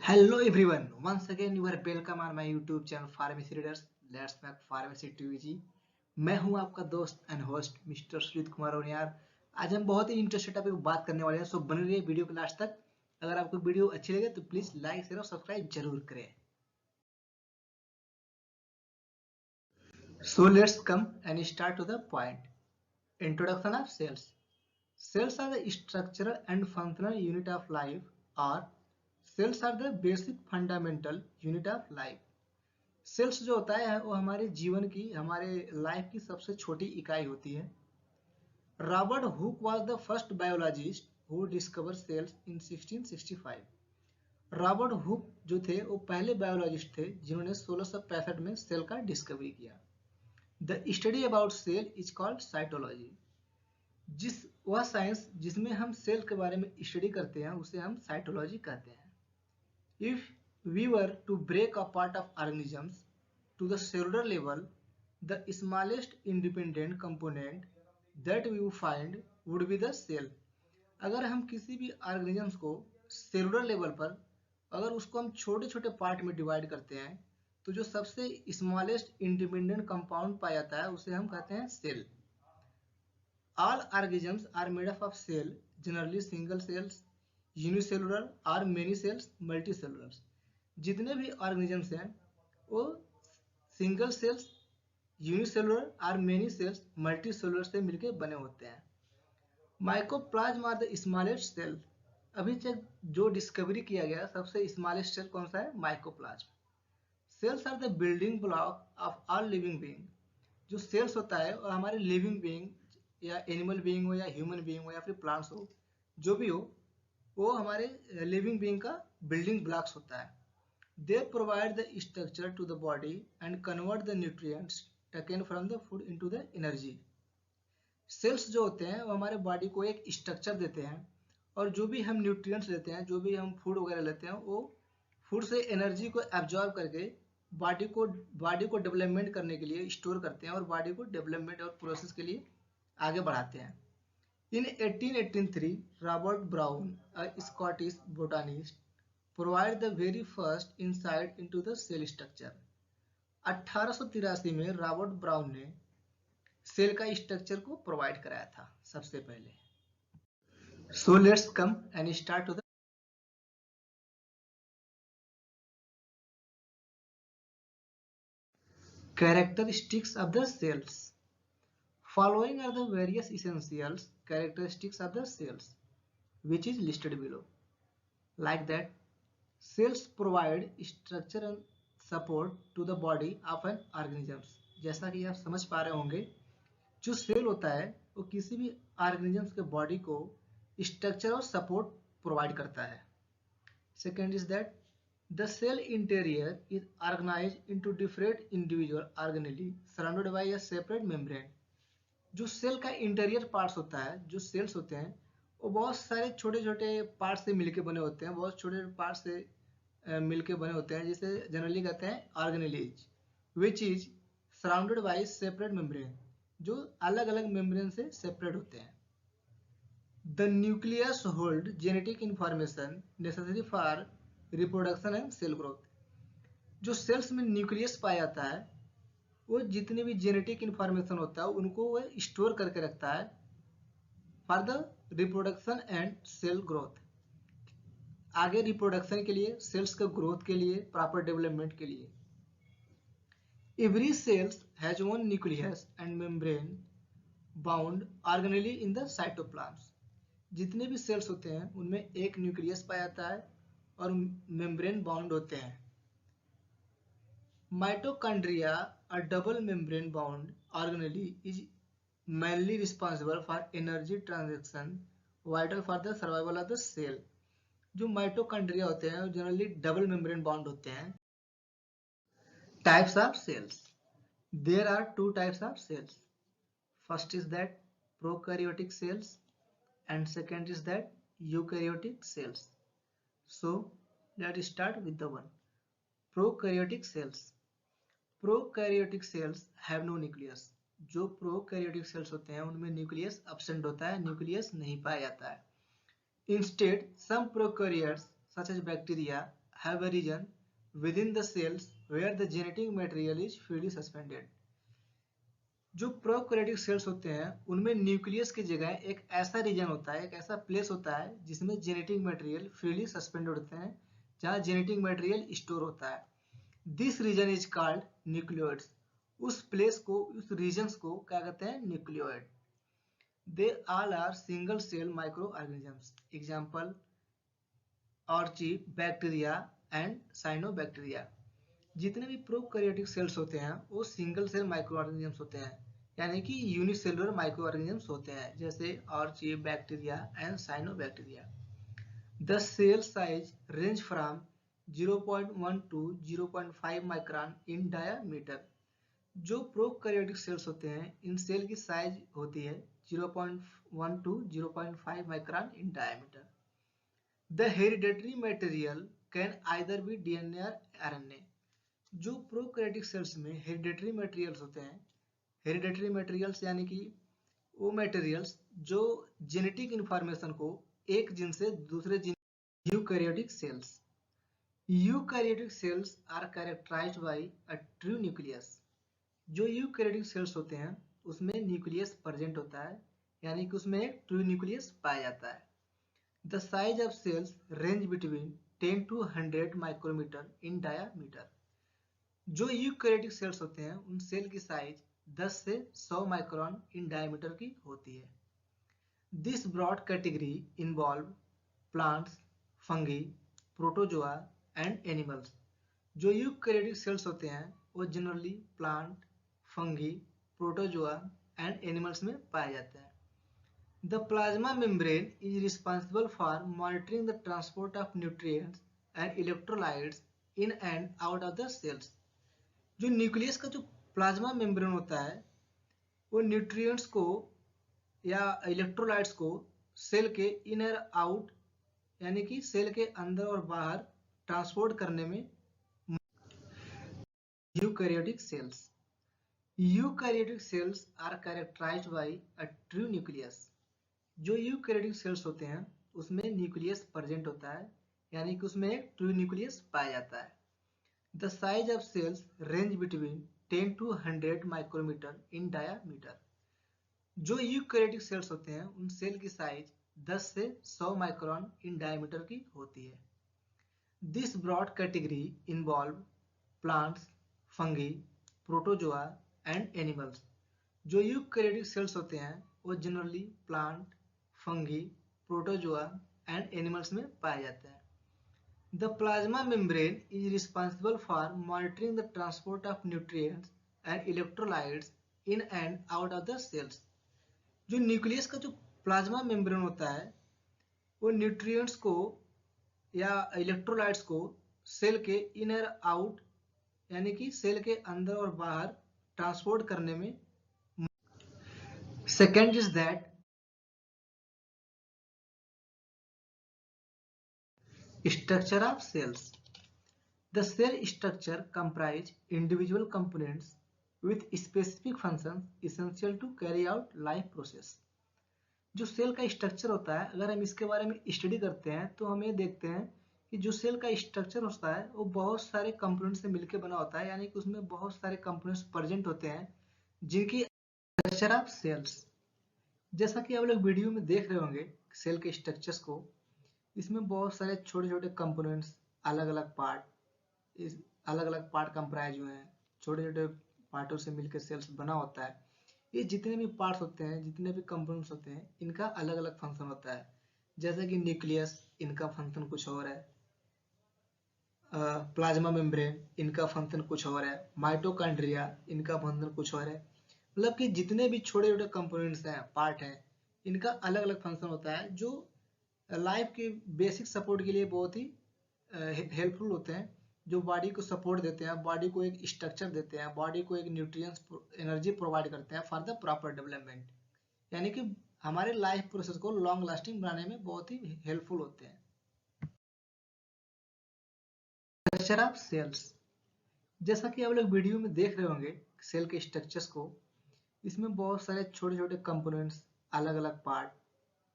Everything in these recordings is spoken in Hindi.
Hello everyone, once again you are welcome on my YouTube channel Pharmacy Readers. Let's make pharmacy too easy. मैं हूं आपका दोस्त and host mister Sujeet Kumar Oniyar. आज हम बहुत ही इंटरेस्टेड टॉपिक पर बात करने वाले हैं, सो बने रहिए वीडियो के लास्ट तक। अगर आपको वीडियो अच्छी लगे तो प्लीज लाइक शेयर और सब्सक्राइब जरूर करें। So let's come and start to the point. Introduction of cells. Cells are the structural and functional unit of life, or cells are the basic fundamental unit of life. Cells जो होता है वो हमारे जीवन की, हमारे लाइफ की सबसे छोटी इकाई होती है। Robert Hooke was the first biologist who discover cells in 1665। Robert Hooke जो थे वो पहले बायोलॉजिस्ट थे जिन्होंने 1665 में सेल का डिस्कवरी किया। The study about cell is called cytology. जिस वह साइंस जिसमें हम सेल के बारे में स्टडी करते हैं उसे हम साइटोलॉजी कहते हैं। If we were to break apart of organisms to the cellular level, the smallest independent component that we would find would be the cell. अगर हम किसी भी ऑर्गेनिजम्स को सेलुलर लेवल पर अगर उसको हम छोटे छोटे पार्ट में डिवाइड करते हैं तो जो सबसे स्मॉलेस्ट इंडिपेंडेंट कंपाउंड पाया जाता है उसे हम कहते हैं cell. All organisms are made up of cell, generally single cells, unicellular or many cells, multicellulars. जितने भी ऑर्गेनिजम्स हैं वो सिंगल सेल्स, यूनिसेलुलर और मेनी सेल्स, मल्टीसेलुलर से मिलकर बने होते हैं। Mycoplasma are the smallest cell. अभी तक जो डिस्कवरी किया गया सबसे स्मॉलेस्ट सेल कौन सा है? Mycoplasma. Cells are the building block of all living being. जो सेल्स होता है और हमारे लिविंग बीइंग या एनिमल बीइंग हो या ह्यूमन बीइंग हो या फिर प्लांट्स हो, जो भी हो, वो हमारे लिविंग बीइंग का बिल्डिंग ब्लॉक्स होता है। They provide the structure to the body and convert the nutrients taken from the food into the energy. Cells जो होते हैं वो हमारे बॉडी को एक स्ट्रक्चर देते हैं और जो भी हम न्यूट्रिएंट्स लेते हैं, जो भी हम फूड वगैरह लेते हैं, वो फूड से एनर्जी को एब्जॉर्ब करके बॉडी को डेवलपमेंट करने के लिए स्टोर करते हैं और बॉडी को डेवलपमेंट और प्रोसेस के लिए आगे बढ़ाते हैं। इन 1883 Robert brown, a Scottish botanist, provide the very first insight into the cell structure. 1883 में रॉबर्ट ब्राउन ने सेल का स्ट्रक्चर को प्रोवाइड कराया था सबसे पहले। So let's come and start to the characteristics of the cells. Following are the various essential characteristics of the cells, which is listed below. Like that, cells provide structure and support to the body of an organism. जैसा कि आप समझ पा रहे होंगे, जो सेल होता है वो किसी भी ऑर्गेनिजम्स के बॉडी को स्ट्रक्चर और सपोर्ट प्रोवाइड करता है। Second is that the cell interior is organised into different individual organelle surrounded by a separate membrane. जो सेल का इंटीरियर पार्ट्स होता है, जो सेल्स होते हैं, वो बहुत सारे छोटे छोटे पार्ट से मिलके बने होते हैं, बहुत छोटे पार्ट से मिलके बने होते हैं, जिसे जनरली कहते हैं organelles, which is surrounded by separate membrane, जो अलग अलग मेम्ब्रेन से सेपरेट होते हैं। The nucleus hold genetic information necessary for reproduction and cell growth. जो सेल्स में न्यूक्लियस पाया जाता है वो जितने भी जेनेटिक इंफॉर्मेशन होता है उनको वो स्टोर करके रखता है for the reproduction and cell growth. आगे रिप्रोडक्शन के लिए, सेल्स के ग्रोथ के लिए, प्रॉपर डेवलपमेंट के लिए। Every cells has one nucleus and membrane bound organelle in the cytoplasm. जितने भी सेल्स होते हैं उनमें एक न्यूक्लियस पाया जाता है और मेम्ब्रेन बाउंड होते हैं। Mitochondria, a double membrane bound organelle, is mainly responsible for energy transaction vital for the survival of the cell. जो माइटोकॉन्ड्रिया होते हैं जनरली डबल मेम्ब्रेन बाउंड होते हैं। Types of cells. There are two types of cells. First is that prokaryotic cells and second is that eukaryotic cells. So let's start with the one. Prokaryotic cells. Prokaryotic cells have no nucleus. जो प्रोकैरियोटिक सेल्स होते हैं उनमें न्यूक्लियस absent होता है, न्यूक्लियस नहीं पाया जाता है। Instead, some prokaryotes such as bacteria have a region within the cells where the genetic material is freely suspended. जो प्रोकैरियोटिक सेल्स होते हैं उनमें न्यूक्लियस की जगह एक ऐसा रीजन होता है, एक ऐसा प्लेस होता है जिसमें जेनेटिक मटेरियल फ्रीली सस्पेंडेड होते हैं, जहां जेनेटिक मटेरियल स्टोर होता है. This region is called nucleoids. उस प्लेस को, उस रीजन्स को क्या कहते हैं? Nucleoid. They all are single cell micro organisms. Example archaea, bacteria and cyanobacteria. जितने भी प्रोकैरियोटिक सेल्स होते हैं वो सिंगल सेल माइक्रो ऑर्गेनिजम्स होते हैं, यानी कि यूनिसेलुलर माइक्रो ऑर्गेनिजम्स होते हैं, जैसे archaea, bacteria and cyanobacteria. The cell size range from 0.1 to 0.5 micron in diameter. जो प्रोकैरियोटिक सेल्स होते हैं इन सेल की साइज होती है 0.1 to 0.5 micron in diameter. The hereditary material can either be DNA or RNA. जो प्रोकैरियोटिक सेल्स में हेरिडेटरी मटेरियल्स होते हैं, हेरिडेटरी मटेरियल्स यानी कि वो मटेरियल्स जो जेनेटिक इंफॉर्मेशन को एक जीन से दूसरे gene. Eukaryotic cells. Eukaryotic cells are characterised by a true nucleus. जो यूकैरियोटिक सेल्स होते हैं उसमें न्यूक्लियस प्रेजेंट होता है, यानी कि उसमें एक ट्रू न्यूक्लियस पाया जाता है. The size of cells range between 10 to 100 micrometre in diameter. जो यूकैरियोटिक सेल्स होते हैं उन सेल की साइज 10 से 100 माइक्रोन इन डायमीटर की होती है. This broad category involve plants, fungi, protozoa and animals. जो यूकैरियोटिक सेल्स होते हैं वो generally plant, fungi, protozoa and animals में पाए जाते हैं. The plasma membrane is responsible for monitoring the transport of nutrients and electrolytes in and out of the cells. जो न्यूक्लियस का जो प्लाज्मा मेम्ब्रेन होता है वो न्यूट्रिएंट्स को या इलेक्ट्रोलाइट्स को सेल के इन और आउट, यानी कि सेल के अंदर और बाहर ट्रांसपोर्ट करने में. Eukaryotic cells. Eukaryotic cells are characterised by a true nucleus. जो यूकैरियोटिक सेल्स होते हैं उसमें न्यूक्लियस प्रेजेंट होता है, यानी कि उसमें एक ट्रू न्यूक्लियस पाया जाता है. The size of cells range between 10 to 100 micrometre in diameter. जो यूकैरियोटिक सेल्स होते हैं उन सेल की साइज 10 से 100 माइक्रोन इन डायमीटर की होती है. This broad category involve plants, fungi, protozoa and animals. जो यूकैरियोटिक सेल्स होते हैं वो generally plant, fungi, protozoa and animals में पाए जाते हैं. The plasma membrane is responsible for monitoring the transport of nutrients and electrolytes in and out of the cells. जो न्यूक्लियस का जो प्लाज्मा मेम्ब्रेन होता है वो न्यूट्रिएंट्स को या इलेक्ट्रोलाइट्स को सेल के इन और आउट, यानी कि सेल के अंदर और बाहर ट्रांसपोर्ट करने में. Second is that structure of cells. The cell structure comprise individual components with specific functions essential to carry out life process. जो सेल का स्ट्रक्चर होता है, अगर हम इसके बारे में स्टडी करते हैं तो हम ये देखते हैं कि जो सेल का स्ट्रक्चर होता है वो बहुत सारे कंपोनेंट्स से मिलकर बना होता है, यानी कि उसमें बहुत सारे कंपोनेंट्स प्रेजेंट होते हैं जिनकी स्ट्रक्चर ऑफ सेल्स. जैसा कि आप लोग वीडियो में देख रहे होंगे सेल के स्ट्रक्चर्स को, इसमें बहुत सारे छोटे छोटे कंपोनेंट्स, अलग अलग पार्ट, इस अलग अलग पार्ट कंप्राइज हुए हैं, छोटे छोटे पार्टों से मिलकर सेल्स बना होता है. ये जितने भी पार्ट्स होते हैं, जितने भी कंपोनेंट्स होते हैं, इनका अलग अलग फंक्शन होता है. जैसे कि न्यूक्लियस, इनका फंक्शन कुछ और है. प्लाज्मा मेम्ब्रेन, इनका फंक्शन कुछ और है. माइटोकॉन्ड्रिया, इनका फंक्शन कुछ और है. मतलब कि जितने भी छोटे छोटे कंपोनेंट्स हैं, पार्ट हैं, इनका अलग अलग फंक्शन होता है जो लाइफ के बेसिक सपोर्ट के लिए बहुत ही हेल्पफुल होते हैं, जो बॉडी को सपोर्ट देते हैं, बॉडी को एक स्ट्रक्चर देते हैं, बॉडी को एक न्यूट्रिएंट्स, एनर्जी प्रोवाइड करते हैं फॉर द प्रॉपर डेवलपमेंट, यानी कि हमारे लाइफ प्रोसेस को लॉन्ग लास्टिंग बनाने में बहुत ही हेल्पफुल होते हैं. Structure of cells. जैसा कि आप लोग वीडियो में देख रहे होंगे सेल के स्ट्रक्चर्स को, इसमें बहुत सारे छोटे छोटे कंपोनेंट्स, अलग अलग पार्ट,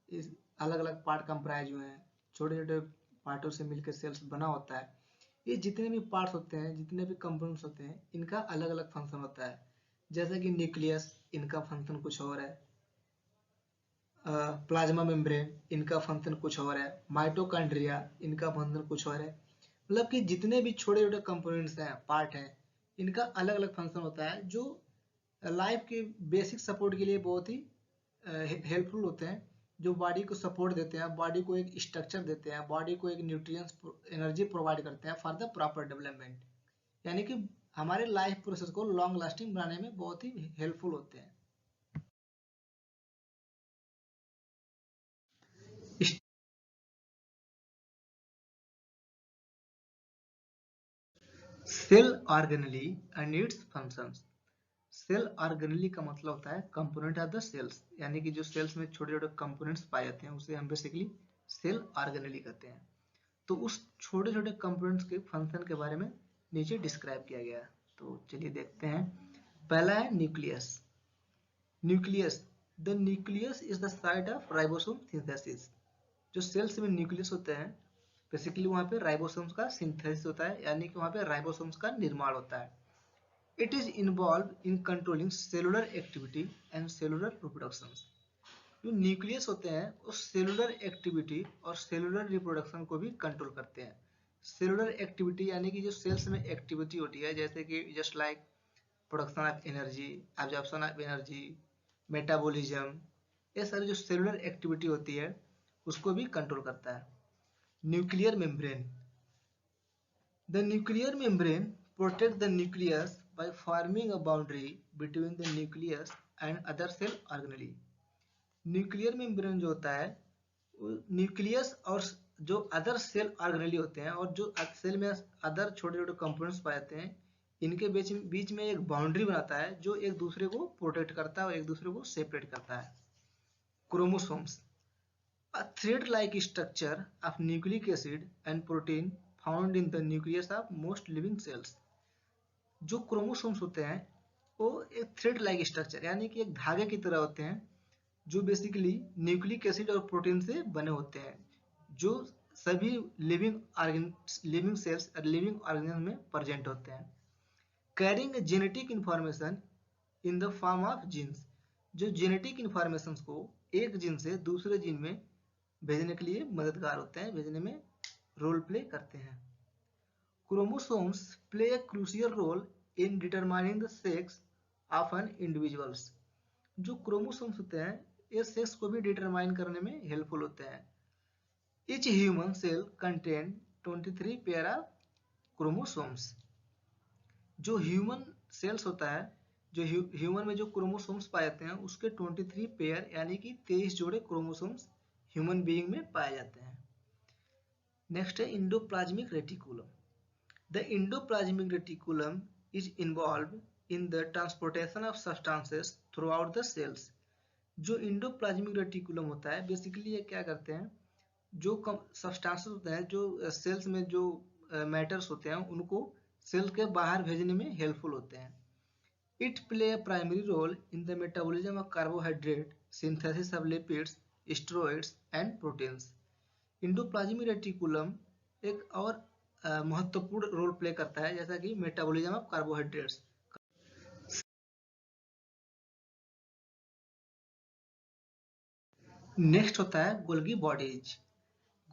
इस अलग अलग पार्ट कंप्राइज हुए हैं, छोटे छोटे पार्टों से मिलकर सेल्स बना होता है. ये जितने भी पार्ट्स होते हैं, जितने भी कंपोनेंट्स होते हैं, इनका अलग अलग फंक्शन होता है। जैसे कि न्यूक्लियस, इनका फंक्शन कुछ और है। प्लाज्मा मेम्ब्रेन, इनका फंक्शन कुछ और है। माइटोकॉन्ड्रिया, इनका फंक्शन कुछ और है। मतलब कि जितने भी छोटे छोटे कंपोनेंट्स हैं, पार्ट हैं, इनका अलग अलग फंक्शन होता है, जो लाइफ के बेसिक सपोर्ट के लिए बहुत ही हेल्पफुल होते हैं, जो बॉडी को सपोर्ट देते हैं, बॉडी को एक स्ट्रक्चर देते हैं, बॉडी को एक न्यूट्रिएंट्स एनर्जी प्रोवाइड करते हैं फॉर द प्रॉपर डेवलपमेंट। यानी कि हमारे लाइफ प्रोसेस को लॉन्ग लास्टिंग बनाने में बहुत ही हेल्पफुल होते हैं। Cell organelle and its functions. Cell organelle का मतलब होता है कंपोनेंट ऑफ द सेल्स, यानी कि जो सेल्स में छोटे छोटे कंपोनेंट्स पाए जाते हैं उसे हम बेसिकली सेल ऑर्गेनली कहते हैं। तो उस छोटे छोटे कंपोनेंट्स के फंक्शन के बारे में नीचे डिस्क्राइब किया गया है। तो चलिए देखते हैं। पहला है nucleus. Nucleus, the nucleus is the site of ribosome synthesis. जो सेल्स में न्यूक्लियस होते हैं, बेसिकली वहां पे राइबोसोम्स का सिंथेसिस होता है, यानी कि वहां पे राइबोसोम्स का निर्माण होता है। It is involve in controlling cellular activity and cellular reproduction. जो न्यूक्लियस होते हैं वो सेलुलर एक्टिविटी और सेलुलर रिप्रोडक्शन को भी कंट्रोल करते हैं। सेलुलर एक्टिविटी यानी कि जो सेल्स में एक्टिविटी होती है, जैसे कि just like production of energy, absorption of energy, metabolism, ये सारी जो सेलुलर एक्टिविटी होती है उसको भी कंट्रोल करता है। Nuclear membrane, the nuclear membrane protect the nucleus by forming a boundary between the nucleus and other cell organelle। Nuclear membrane जो होता है, न्यूक्लियस और जो अदर सेल ऑर्गेनेली होते हैं और जो सेल में अदर छोटे छोटे कंपोनेंट्स पाए जाते हैं, इनके बीच में एक बाउंड्री बनाता है जो एक दूसरे को प्रोटेक्ट करता है और एक दूसरे को सेपरेट करता है। Chromosomes, a thread like structure of nucleic acid and protein found in the nucleus of most living cells. जो क्रोमोसोम्स होते हैं वो एक थ्रेड लाइक स्ट्रक्चर यानी कि एक धागे की तरह होते हैं, जो बेसिकली न्यूक्लिक एसिड और प्रोटीन से बने होते हैं, जो सभी लिविंग सेल्स और लिविंग ऑर्गेनिज्म में प्रेजेंट होते हैं। Carrying genetic information in the form of genes, जो जेनेटिक इंफॉर्मेशन को एक जीन से दूसरे जीन में भेजने के लिए मददगार होते हैं, भेजने में रोल प्ले करते हैं। Chromosomes play a crucial role in determining the sex of an individuals। जो क्रोमोसोम्स होते हैं ये सेक्स को भी डिटरमाइन करने में हेल्पफुल होते हैं। Each human cell contain 23 pair of chromosomes. जो ह्यूमन सेल्स होता है, जो ह्यूमन में जो क्रोमोसोम्स पाए जाते हैं उसके 23 पेयर यानी कि 23 जोड़े क्रोमोसोम्स ह्यूमन बीइंग में पाए जाते हैं। नेक्स्ट है endoplasmic reticulum. The endoplasmic reticulum is involved in the transportation of substances throughout the cells। जो इंडोप्लाज्मिक रेटिकुलम होता है बेसिकली ये क्या करते हैं, जो सब्सटेंसेस होते हैं, जो सेल्स में जो मैटर्स होते हैं उनको सेल के बाहर भेजने में हेल्पफुल होते हैं। It play a primary role in the metabolism of carbohydrate, synthesis of lipids, steroids and proteins. Endoplasmic reticulum एक और महत्वपूर्ण रोल प्ले करता है, जैसा कि मेटाबॉलिज्म ऑफ कार्बोहाइड्रेट्स। नेक्स्ट होता है Golgi bodies.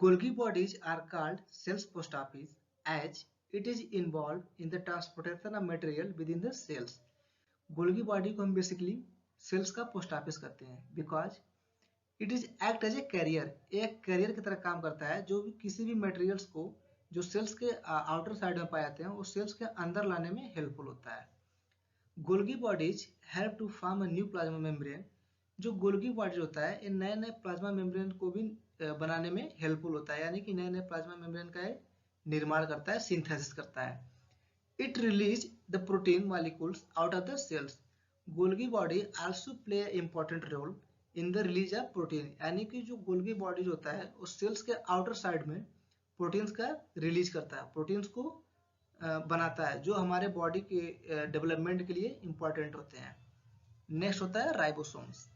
Golgi bodies are called cells post office as it is involve in the transportation of material within the cells. Golgi body को हम बेसिकली सेल्स का पोस्ट ऑफिस करते हैं, because it is act as a carrier, एक कैरियर की तरह काम करता है, जो भी किसी भी मटेरियल्स को जो सेल्स के आउटर साइड में पाए जाते हैं वो सेल्स के अंदर लाने में हेल्पफुल होता है। Golgi bodies help to form a new plasma membrane. जो गोल्गी बॉडीज होता है ये नए नए प्लाज्मा मेम्ब्रेन को भी बनाने में हेल्पफुल होता है, यानी कि नए नए प्लाज्मा मेम्ब्रेन का निर्माण करता है, सिंथेसिस करता है। It release the protein molecules out of the cells. Golgi body also play important role in the release of protein, यानी कि जो गोल्गी बॉडीज होता है उस सेल्स के आउटर साइड में प्रोटीन्स का रिलीज करता है, प्रोटीन्स को बनाता है, जो हमारे बॉडी के डेवलपमेंट के लिए इंपॉर्टेंट होते हैं। नेक्स्ट होता है ribosomes.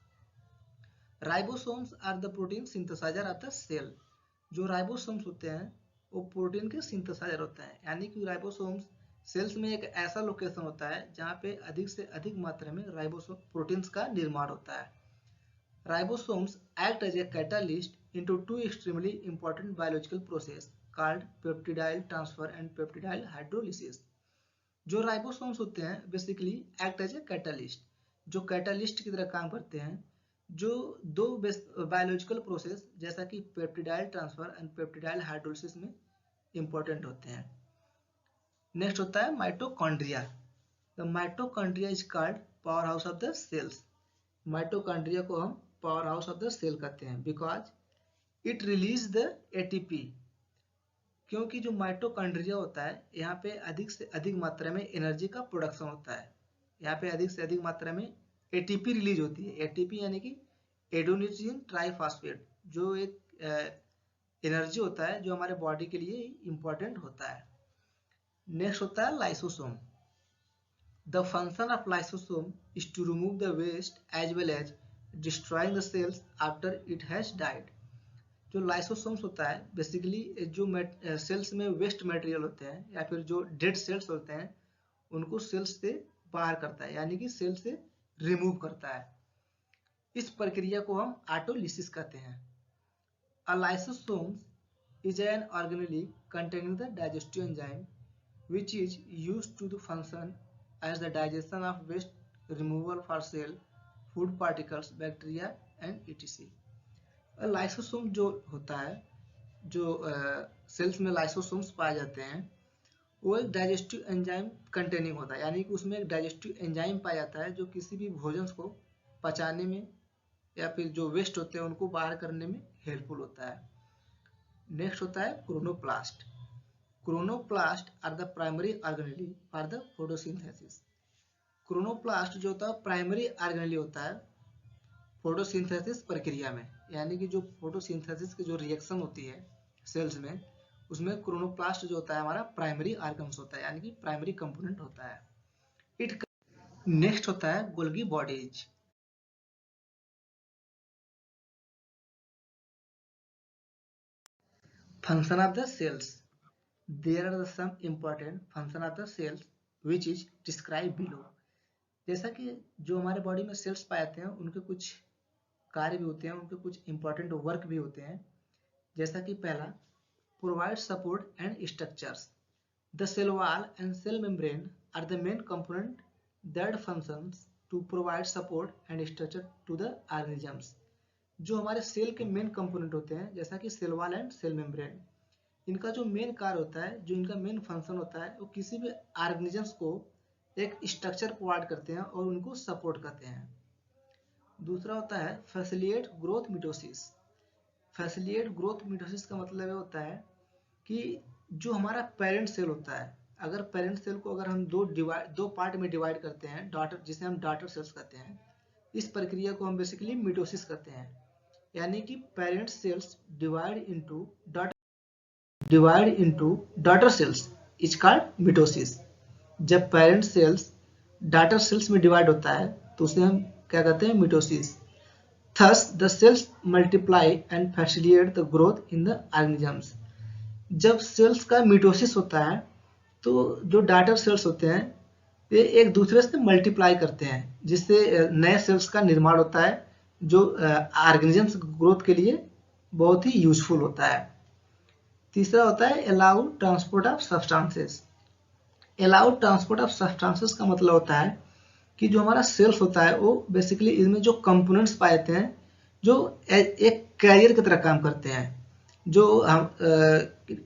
Ribosomes are the protein synthesiser of the cell. जो राइबोसोम्स होते हैं वो प्रोटीन के सिंथेसाइजर होते हैं, यानी कि राइबोसोम्स सेल्स में एक ऐसा लोकेशन होता है जहाँ पे अधिक से अधिक मात्रा में राइबोसोम प्रोटीन्स का निर्माण होता है। Ribosomes act as a catalyst into two extremely important biological processes called peptidyl transfer and peptidyl hydrolysis. जो राइबोसोम्स होते हैं basically act as a catalyst, जो कैटालिस्ट की तरह काम करते हैं, जो दो बायोलॉजिकल प्रोसेस जैसा कि peptidyl transfer and peptidyl hydrolysis में इंपॉर्टेंट होते हैं। नेक्स्ट होता है mitochondria. The mitochondria is called power house of the cells. Mitochondria को हम power house of the cell कहते हैं because it release the ATP, क्योंकि जो माइटोकॉन्ड्रिया होता है यहाँ पे अधिक से अधिक मात्रा में एनर्जी का प्रोडक्शन होता है। यहाँ पे अधिक से अधिक मात्रा में एटीपी रिलीज होती है। एटीपी यानी कि एडेनोसिन ट्राइफॉस्फेट, जो एक एनर्जी होता है जो हमारे बॉडी के लिए इंपॉर्टेंट होता है। नेक्स्ट होता है lysosome. The function of lysosome is to remove the waste as well as destroying the cells after it has died। जो लाइसोसोम्स होता है बेसिकली जो सेल्स में वेस्ट मटेरियल होते हैं या फिर जो डेड सेल्स होते हैं उनको सेल्स से बाहर करता है, यानी कि सेल से रिमूव करता है। इस प्रक्रिया को हम ऑटोलिसिस कहते हैं। A lysosomes is an organelle containing the digestive enzyme which is used to the function as the digestion of waste removal for cell food particles, bacteria and etc। Lysosome जो होता है, जो सेल्स में लाइसोसोम्स पाए जाते हैं, वो एक डाइजेस्टिव एंजाइम कंटेनिंग होता है, यानी कि उसमें एक डाइजेस्टिव एंजाइम पाया जाता है जो किसी भी भोजन को पचाने में या फिर जो वेस्ट होते हैं उनको बाहर करने में हेल्पफुल होता है। नेक्स्ट होता है chloroplast. Chloroplast are the primary organelle for the photosynthesis. Chloroplast जो होता है प्राइमरी ऑर्गेनेली होता है फोटोसिंथेसिस प्रक्रिया में, यानी कि जो फोटोसिंथेसिस की जो रिएक्शन होती है सेल्स में, उसमें क्रोनोप्लास्ट जो होता है हमारा प्राइमरी ऑर्गन्स होता है, यानी कि प्राइमरी कंपोनेंट होता है। इट नेक्स्ट होता है Golgi bodies. Function of the cells. There are some important function of the cells which is describe below. जैसा कि जो हमारे बॉडी में सेल्स पाए जाते हैं उनके कुछ कार्य भी होते हैं, उनके कुछ इंपॉर्टेंट वर्क भी होते हैं। जैसा कि पहला, provide support and structures. The cell wall and cell membrane are the main component that functions to provide support and structure to the organisms. जो हमारे सेल के मेन कंपोनेंट होते हैं जैसा कि cell wall and cell membrane, इनका जो मेन कार्य होता है, जो इनका मेन फंक्शन होता है, वो किसी भी ऑर्गेनिजम्स को एक स्ट्रक्चर प्रोवाइड करते हैं और उनको सपोर्ट करते हैं। दूसरा होता है facilitate growth mitosis. Facilitate growth mitosis का मतलब होता है कि जो हमारा पेरेंट सेल होता है, अगर पेरेंट सेल को अगर हम दो पार्ट में डिवाइड करते हैं, डॉटर, जिसे हम डॉटर सेल्स कहते हैं, इस प्रक्रिया को हम बेसिकली मिटोसिस कहते हैं। यानी कि parent cells divide into daughter cells is called mitosis. जब पेरेंट सेल्स डॉटर सेल्स में डिवाइड होता है तो उसे हम क्या कहते हैं, mitosis. Thus the cells multiply and facilitate the growth in the organisms. जब सेल्स का मिटोसिस होता है तो जो डॉटर सेल्स होते हैं ये एक दूसरे से मल्टीप्लाई करते हैं, जिससे नए सेल्स का निर्माण होता है, जो ऑर्गेनिजम्स ग्रोथ के लिए बहुत ही यूजफुल होता है। तीसरा होता है allow transport of substances. Allow transport of substances का मतलब होता है कि जो हमारा सेल्स होता है वो बेसिकली इसमें जो कंपोनेंट्स पाए जाते हैं जो एक कैरियर की तरह काम करते हैं, जो हम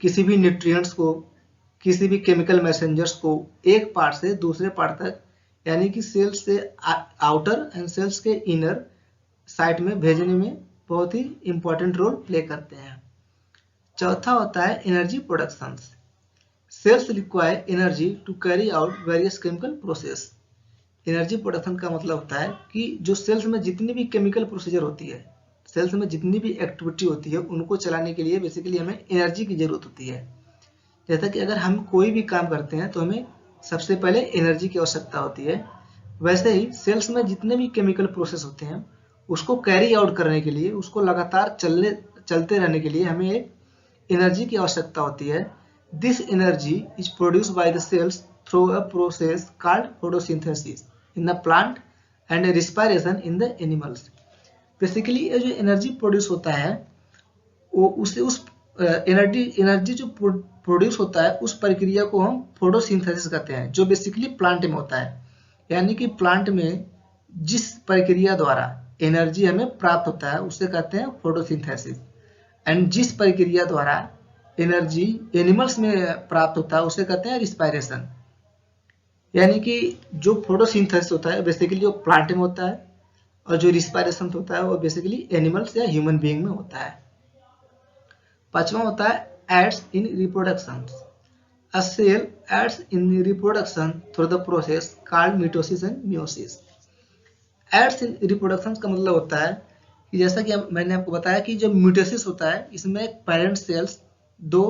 किसी भी न्यूट्रिएंट्स को, किसी भी केमिकल मैसेंजर्स को एक पार्ट से दूसरे पार्ट तक, यानी कि सेल्स से आउटर एंड सेल्स के इनर साइड में भेजने में बहुत ही इंपॉर्टेंट रोल प्ले करते हैं। चौथा होता है energy production. Cells require energy to carry out various chemical process. Energy production का मतलब होता है कि जो सेल्स में जितनी भी केमिकल प्रोसीजर होती है, सेल्स में जितनी भी एक्टिविटी होती है, उनको चलाने के लिए बेसिकली हमें एनर्जी की जरूरत होती है। जैसा कि अगर हम कोई भी काम करते हैं तो हमें सबसे पहले एनर्जी की आवश्यकता होती है, वैसे ही सेल्स में जितने भी केमिकल प्रोसेस होते हैं उसको कैरी आउट करने के लिए, उसको लगातार चलते रहने के लिए हमें एक एनर्जी की आवश्यकता होती है, this energy is produce by the cells through a process called photosynthesis in the plant and respiration in the animals. Basically ये जो एनर्जी प्रोड्यूस होता है वो उसे उस एनर्जी जो प्रोड्यूस होता है उस प्रक्रिया को हम फोटोसिंथेसिस कहते हैं, जो बेसिकली प्लांट में होता है। यानी कि प्लांट में जिस प्रक्रिया द्वारा एनर्जी हमें प्राप्त होता है उसे कहते हैं फोटोसिंथेसिस, एंड जिस प्रक्रिया द्वारा एनर्जी एनिमल्स में प्राप्त होता है उसे कहते हैं रिस्पायरेशन। यानी कि जो फोटोसिंथेसिस होता है बेसिकली वो प्लांट में होता है, और जो रिस्पायरेशन होता है वो बेसिकली एनिमल्स या ह्यूमन बीइंग में होता है। पांचवा होता है aids in reproduction. A cell aids in reproduction through the process called mitosis and meiosis. Aids in reproduction का मतलब होता है कि जैसा कि मैंने आपको बताया कि जब मिटोसिस होता है इसमें पेरेंट सेल्स दो